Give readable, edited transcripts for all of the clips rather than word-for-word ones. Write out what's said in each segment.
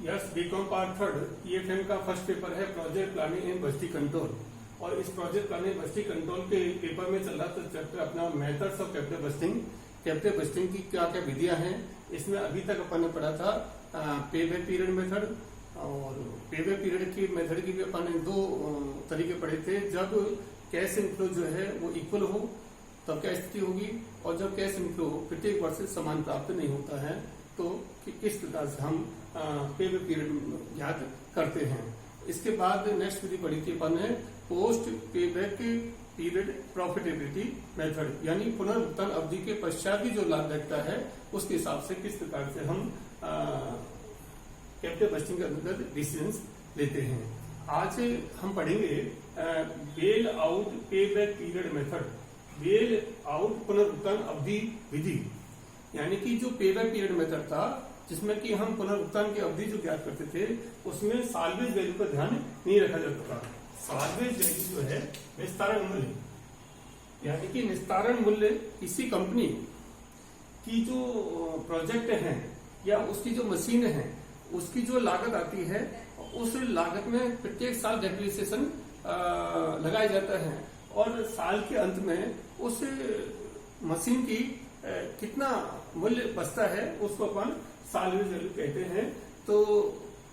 Yes, BCom part third EFM का first paper है project planning and budgeting control. और इस प्रोजेक्ट प्लानिंग बजटिंग कंट्रोल के paper में चल रहा था चैप्टर अपना methods of capital budgeting. Capital budgeting की क्या क्या विधियां हैं, इसमें अभी तक अपन ने पढ़ा था पे बैक पीरियड मेथड। और पे बैक पीरियड की मेथड की भी अपन ने दो तरीके पढ़े थे। जब कैश इनफ्लो जो है वो इक्वल हो तब क्या स्थिति होगी, और जब कैश इनफ्लो प्रत्येक वर्ष से समान प्राप्त नहीं होता है तो किस प्रकार से हम पे बैक पीरियड याद करते हैं। इसके बाद नेक्स्ट विधि पढ़ी थी अपन ने पोस्ट पे बैक पीरियड प्रॉफिटेबिलिटी मेथड, यानी पुनर्भुगतान अवधि के पश्चात भी जो लाभदायकता है उसके हिसाब से किस प्रकार से हम कैपिटल बजटिंग के अंतर्गत डिसीजंस लेते हैं। आज हम पढ़ेंगे बेल आउट पे back period method, bail out पुनर्भुगतान अवधि विधि। यानी कि जो पे बैक पीरियड मेथड था जिसमें कि हम पुनर्भुगतान की अवधि जो ज्ञात करते थे उसमें साल्वेज वैल्यू का ध्यान नहीं रखा जाता था। साल्वेज वैल्यू जो है निस्तारण मूल्य, यानी कि निस्तारण मूल्य किसी कंपनी की जो प्रोजेक्ट है या उसकी जो मशीन है उसकी जो लागत आती है उस लागत में प्रत्येक साल डेप्रिसिएशन लगाया जाता है और साल के अंत में उस मशीन की कितना मूल्य बचता है उसको अपन साल्वेज वैल्यू कहते हैं। तो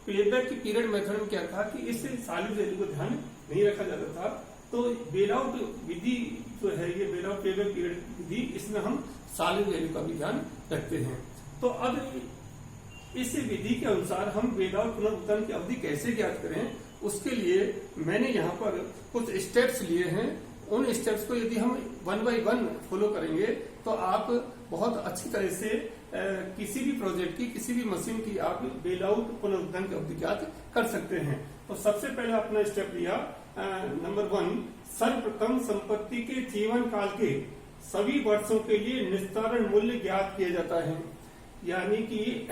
पेबैक की पीरियड मेथड में क्या था कि इस साल्वेज वैल्यू को ध्यान नहीं रखा जाता था। तो बेल आउट विधि जो है ये बेल आउट पेबैक पीरियड विधि, इसमें हम साल्वेज वैल्यू का भी ध्यान रखते हैं। तो अब इस विधि के अनुसार हम बेल आउट पुनर्भुगतान की अवधि कैसे ज्ञात करें, उसके लिए मैंने यहाँ पर कुछ स्टेप्स लिए हैं। उन स्टेप्स को यदि हम 1 by 1 फॉलो करेंगे तो आप बहुत अच्छी तरह से किसी भी प्रोजेक्ट की किसी भी मशीन की आप बेल आउट पुनर्भुगतान की अवधि ज्ञात कर सकते हैं। तो सबसे पहले अपना स्टेप लिया नंबर 1, सर्वप्रथम संपत्ति के जीवन काल के सभी वर्षों के लिए निस्तारण मूल्य ज्ञात किया जाता है। यानी कि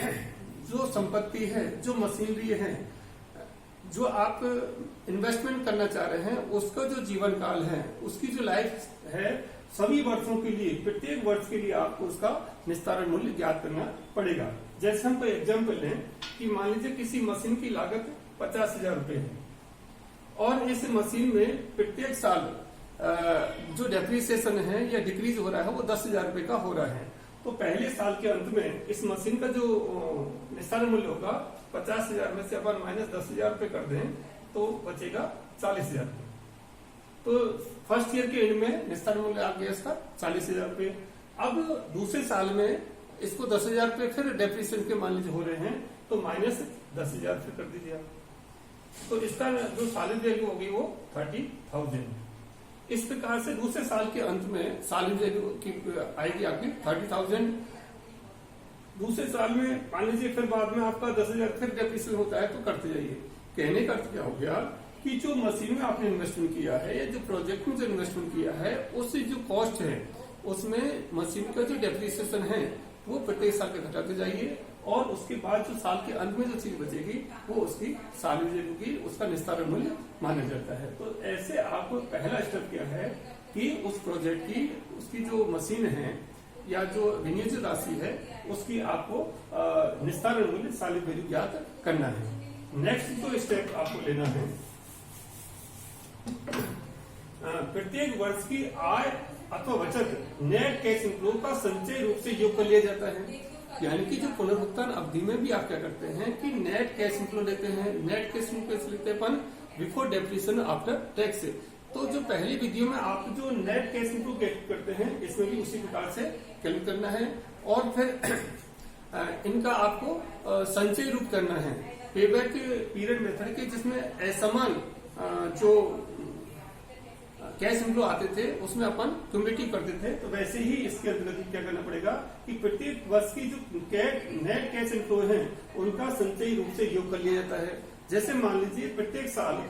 जो संपत्ति है, जो मशीनरी है, जो आप इन्वेस्टमेंट करना चाह रहे हैं उसका जो जीवन काल है, उसकी जो लाइफ है, सभी वर्षों के लिए प्रत्येक वर्ष के लिए आपको उसका निस्तारण मूल्य ज्ञात करना पड़ेगा। जैसे हम कोई एग्जाम्पल लें कि मान लीजिए किसी मशीन की लागत 50,000 रुपए है और इस मशीन में प्रत्येक साल जो डेप्रिसिएशन है या डिक्रीज हो रहा है वो 10,000 रुपए का हो रहा है। तो पहले साल के अंत में इस मशीन का जो निस्तारण मूल्य होगा 50,000 में से अपन माइनस 10,000 रुपए कर दें तो बचेगा 40,000 रुपए। तो फर्स्ट ईयर के एंड में निस्तारण मूल्य आ गया इसका 40,000 रुपए। अब दूसरे साल में इसको 10,000 रुपए फिर डेप्रिसिएशन के मान लीजिए हो रहे हैं तो माइनस 10,000 फिर कर दीजिए आप। तो इसका जो सॉलिड वैल्यू होगी वो 30,000। इस प्रकार से दूसरे साल के अंत में सॉलिड वैल्यू की आएगी आपकी 30,000। दूसरे साल में मान लीजिए फिर बाद में आपका 10,000 फिर डेप्रिसिएशन होता है तो करते जाइए। कहने का अर्थ क्या हो गया कि जो मशीन में आपने इन्वेस्टमेंट किया है या जो प्रोजेक्ट में जो इन्वेस्टमेंट किया है उससे जो कॉस्ट है उसमें मशीन का जो डेप्रिसिएशन है वो प्रत्येक साल के घटाते जाइए और उसके बाद जो साल के अंत में जो चीज बचेगी वो उसकी सॉलिड वैल्यू की उसका निस्तारण मूल्य माना जाता है। तो ऐसे आपको पहला स्टेप क्या है कि उस प्रोजेक्ट की उसकी जो मशीन है या जो विनियोजित राशि है उसकी आपको निस्तारण मूल्य सॉलिड वैल्यू ज्ञात करना है। नेक्स्ट जो स्टेप आपको लेना है, प्रत्येक वर्ष की आय अथवा बचत नेट कैश इनफ्लो का संचय रूप से योग कर लिया जाता है। यानी कि जो पुनर्भुगतान अवधि में भी आप क्या करते हैं कि नेट कैश इनफ्लो लेते हैं। नेट कैश इनफ्लो कैसे लेते हैं अपन, बिफोर डेप्रिसिएशन आफ्टर टैक्स। तो जो पहली विधियों में आप जो नेट कैश इनफ्लो कैलकुलेट करते हैं इसमें भी उसी प्रकार से कैलकुलेट करना है और फिर इनका आपको संचय रूप करना है। पेबैक पीरियड मेथड के जिसमें असमान जो कैश इनफ्लो आते थे उसमें अपन क्यूमुलेटिव करते थे, तो वैसे ही इसके अंतर्गत क्या करना पड़ेगा कि प्रत्येक वर्ष की जो नेट कैश इनफ्लो है उनका संचयी रूप से योग कर लिया जाता है। जैसे मान लीजिए प्रत्येक साल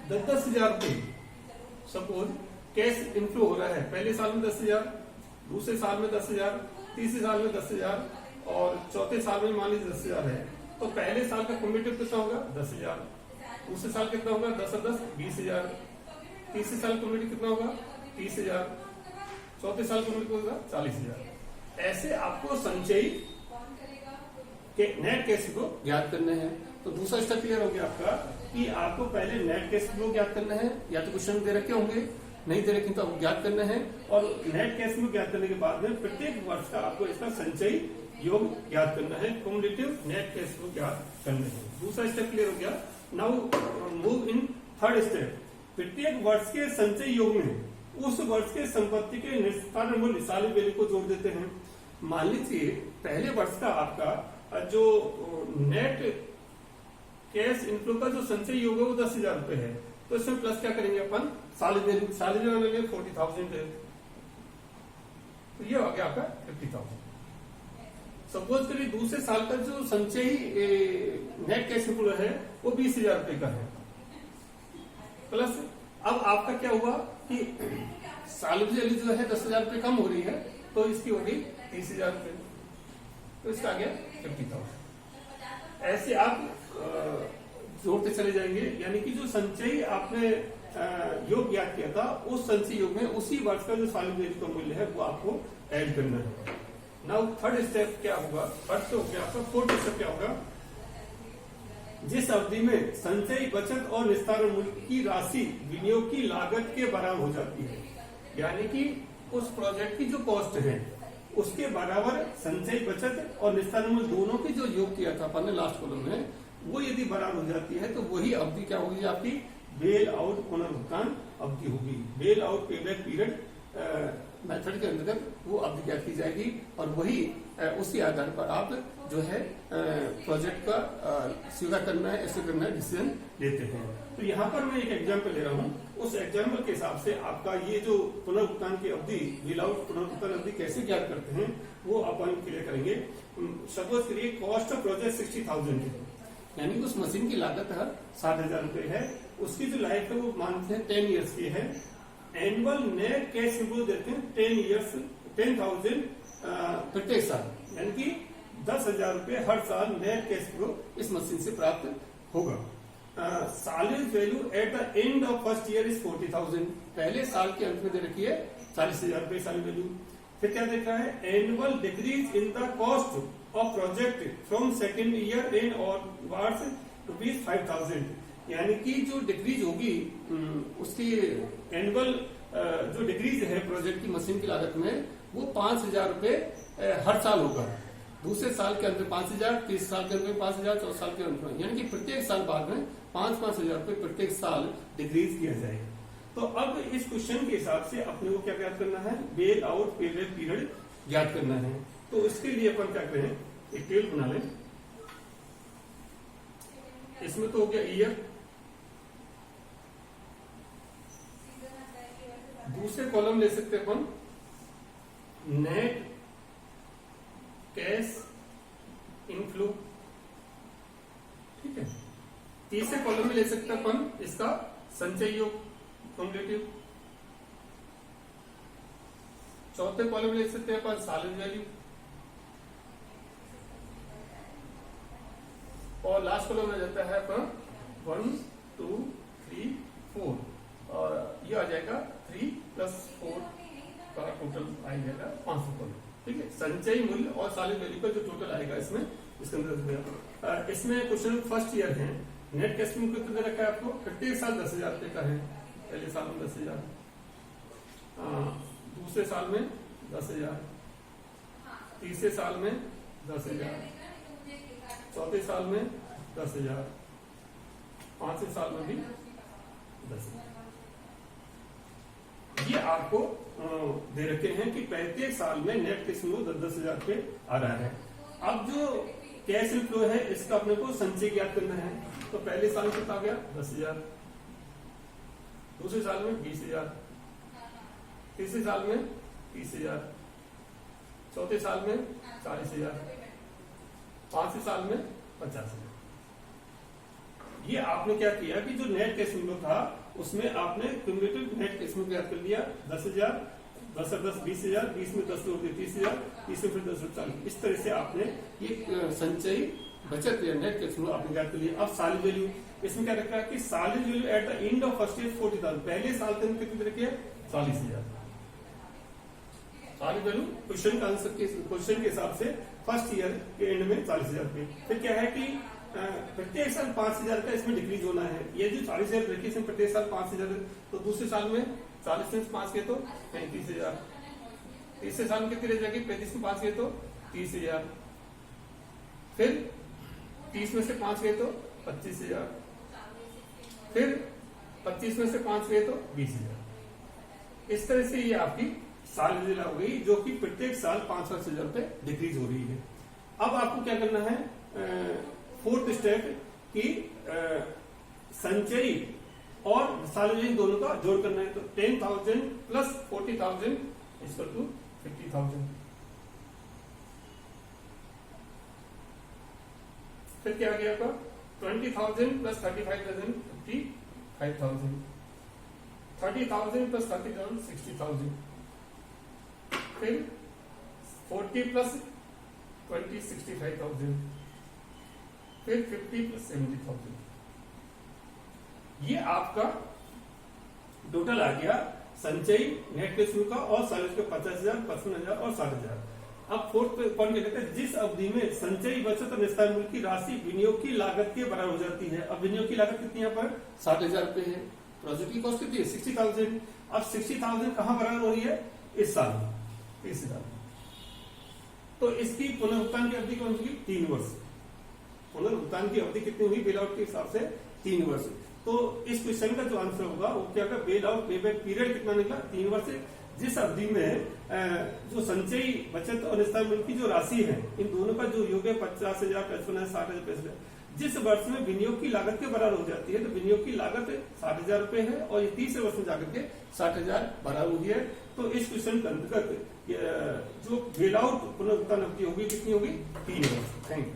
10,000 रुपए सपोज कैश इनफ्लो हो रहा है। पहले साल में 10,000, दूसरे साल में 10,000, तीसरे साल में 10,000 और चौथे साल में मान लीजिए 10,000 है। तो पहले साल का क्यूमुलेटिव कितना होगा 10,000, दूसरे साल कितना होगा 10 और 10 20,000, तीसरे साल क्यूमुलेटिव कितना होगा 30,000, चौथे साल क्यूमुलेटिव होगा 40,000। ऐसे आपको संचयी के नेट कैश को ज्ञात करने हैं। तो दूसरा स्टेप क्लियर हो गया आपका कि आपको पहले नेट कैश फ्लो ज्ञात करना है, या तो क्वेश्चन दे रखे होंगे, नहीं दे रखे तो आपको ज्ञात करना है, और नेट कैश फ्लो ज्ञात करने के बाद में प्रत्येक वर्ष का आपको इसका संचयी योग ज्ञात करना है, क्युमुलेटिव नेट कैश फ्लो ज्ञात करना है। दूसरा स्टेप क्लियर हो गया। Now move in third step. प्रत्येक वर्ष के संचय योग में उस वर्ष के संपत्ति के निस्तारण मूल्य निसाली वैल्यू को जोड़ देते हैं। मान लीजिए पहले वर्ष का आपका जो नेट कैश इनफ्लो का जो संचय योग है वो 10,000 रुपए है, तो इसमें प्लस क्या करेंगे अपन, सॉलिड वैल्यू 40,000 है, तो ये आ गया आपका 50,000। सपोज करिए दूसरे साल का जो संचयी नेट कैश इनफ्लो है वो 20,000 रुपए का है, प्लस अब आपका क्या हुआ कि सॉलिड वैल्यू जो है 10,000 रुपए कम हो रही है, तो इसकी होगी 30,000 रुपए, तो इसका आ गया 50,000। ऐसे आप जोड़ते चले जाएंगे, यानी कि जो संचयी आपने योग ज्ञात किया था उस संचयी योग में उसी वर्ष का जो सॉलिड वैल्यू का मूल्य है वो आपको ऐड करना है। नाउ थर्ड स्टेप क्या होगा, फर्स्ट हो गया आपका, फोर्थ स्टेप क्या होगा, जिस अवधि में संचयी बचत और निस्तारण मूल्य की राशि विनियोग की लागत के बराबर हो जाती है, यानी कि उस प्रोजेक्ट की जो कॉस्ट है उसके बराबर संचयी बचत और निस्तारण मूल्य दोनों की जो योग किया था अपन ने लास्ट कॉलम में, वो यदि बराबर हो जाती है तो वही अवधि क्या होगी आपकी, बेल आउट पुनर्भुगतान अवधि होगी। Bail out payback period method के अंतर्गत वो अवधि ज्ञात की जाएगी, और वही उसी आधार पर आप जो है प्रोजेक्ट का स्वीकार करना है ऐसे करना है डिसीजन लेते हैं। तो यहाँ पर मैं एक एग्जाम्पल ले रहा हूँ, उस एग्जाम्पल के हिसाब से आपका ये जो पुनर्भुगतान की अवधि, बेल आउट पुनर्भुगतान अवधि कैसे ज्ञात करते हैं वो अपन क्लियर करेंगे। सपोज करिए कॉस्ट ऑफ प्रोजेक्ट 60,000 है, यानी कि उस मशीन की लागत 60,000 रुपए है, उसकी जो लाइफ है वो मानते हैं 10 ईयर्स की है। एनुअल नेट कैश इनफ्लो देते हैं 10,000 प्रत्येक साल, यानी कि 10,000 रुपए हर साल नेट कैश फ्लो इस मशीन से प्राप्त होगा। Solid value at the end of first year is 40,000, पहले साल के अंत में दे रखी है 40,000 रुपए सॉलिड वैल्यू। फिर क्या देख रहा है, annual decrease in the cost of project from second year in और वार्स ₹5,000, यानी कि जो डिक्रीज होगी उसकी एनुअल जो डिक्रीज है प्रोजेक्ट की मशीन की लागत में वो 5,000 रुपए हर साल होगा। दूसरे साल के अंत में 5,000, तीसरे साल के अंत में 5,000, चौथे साल के अंत में, यानी कि प्रत्येक साल बाद में 5,000 रुपए प्रत्येक साल डिक्रीज किया जाएगा। तो अब इस क्वेश्चन के हिसाब से अपने को क्या ज्ञात करना है, बेल आउट पेबैक पीरियड ज्ञात करना है। तो इसके लिए अपन क्या करें, एक टेबल बना लें। इसमें तो हो गया ईयर, दूसरे कॉलम ले सकते हैं अपन नेट कैश इनफ्लो, ठीक है। तीसरे कॉलम में ले सकते हैं अपन इसका संचय योग क्युमुलेटिव, चौथे कॉलम में ले सकते हैं अपन सॉलिड वैल्यू, और लास्ट कॉलम में जाता है अपन 1, 2, 3, 4, और ये आ जाएगा 3 + 4 का टोटल आ जाएगा 500 कॉलम, ठीक है। संचयी मूल्य और सॉलिड वैल्यू का जो टोटल आएगा इसमें, इसके अंदर इसमें क्वेश्चन फर्स्ट ईयर है, नेट कैश फ्लो कितना दे रखा है आपको, प्रत्येक साल 10,000 रुपए का है, पहले साल में 10,000, दूसरे साल में 10,000, तीसरे साल में 10,000, चौथे साल में 10,000, पांचवें साल में भी 10,000। ये आपको दे रखे हैं कि प्रत्येक साल में नेट कैश फ्लो 10,000 रुपए आ रहा है। अब जो कैश फ्लो है इसका अपने को संचय ज्ञात करना है, तो पहले साल में कितना आ गया 10,000, दूसरे साल में 20,000, तीसरे साल में 30,000, चौथे साल में 40,000, पांचवें साल में 50,000। ये आपने क्या किया कि जो नेट कैश फ्लो था उसमें आपने क्युमुलेटिव नेट कैश फ्लो ज्ञात कर लिया, 10,000, 10 और 10 20,000, 20 में 10 जोड़ दिए 30,000, 30 में फिर 10 और 40, इस तरह से आपने ये संचयी बचत या नेट कैश फ्लो आपने ज्ञात कर लिया। अब सॉलिड वैल्यू, इसमें क्या रखा है कि solid value at the end of first year 40,000, पहले साल के अंदर कितनी रखी है 40,000 सॉलिड वैल्यू। क्वेश्चन का आंसर के क्वेश्चन के हिसाब से फर्स्ट ईयर के एंड में 40,000 रुपए। फिर क्या है कि प्रत्येक साल 5,000 का इसमें डिक्रीज होना है। ये जो 40,000 रखी इसमें प्रत्येक साल 5,000, तो दूसरे साल में 40 में 5 गए तो 35,000, तीसरे साल में कितनी रह जाएगी, 35 में 5 गए तो 30,000, फिर 30 में से 5 गए तो 25,000, फिर 25 में से 5 गए तो 20,000। इस तरह से ये आपकी सालगिरह हो गई, जो कि प्रत्येक साल 5,000 रुपए डिक्रीज हो रही है। अब आपको क्या करना है, फोर्थ स्टेप की संचयी और सार्वजनिक दोनों का जोड़ करना है। तो 10,000 प्लस 40,000 इक्वल टू 50,000। फिर क्या आ गया आपका 20,000 प्लस 35,000 55,000, 30,000 प्लस 30,000 60,000, फिर 40 प्लस 20 65,000, फिर 50 प्लस 70,000। ये आपका टोटल आ गया संचयी नेट के शुल्क का और सर्विस के 50,000, 55,000 और 60,000। अब फोर्थ पॉइंट कहते हैं जिस अवधि में संचयी बचत और निस्तार मूल्य की राशि विनियोग की लागत के बराबर हो जाती है। अब विनियोग की लागत कितनी यहाँ पर 60,000 रुपए है, प्रोजेक्ट की कॉस्ट कितनी है 60,000। अब 60,000 कहां बराबर हो रही है, इस साल में, तीसरे साल में। तो इसकी पुनर्भुगतान की अवधि कौन सी, 3 वर्ष। पुनर्भुगतान की अवधि कितनी हुई बेल आउट के हिसाब से 3 वर्ष। तो इस क्वेश्चन का जो आंसर होगा वो क्या होगा, बेल आउट पेबैक पीरियड कितना निकला 3 वर्ष। जिस अवधि में जो संचयी बचत और निस्तार मूल्य की जो राशि है इन दोनों का जो योग है 50,000 55,000 60,000 पैसे, जिस वर्ष में विनियोग की लागत के बराबर हो जाती है। तो विनियोग की लागत 60,000 रुपए है और ये तीसरे वर्ष में जाकर के 60,000 बराबर हुई है। तो इस क्वेश्चन के अंतर्गत जो बेल आउट पुनर्भुगतान अवधि होगी कितनी होगी, 3 वर्ष। Thank you.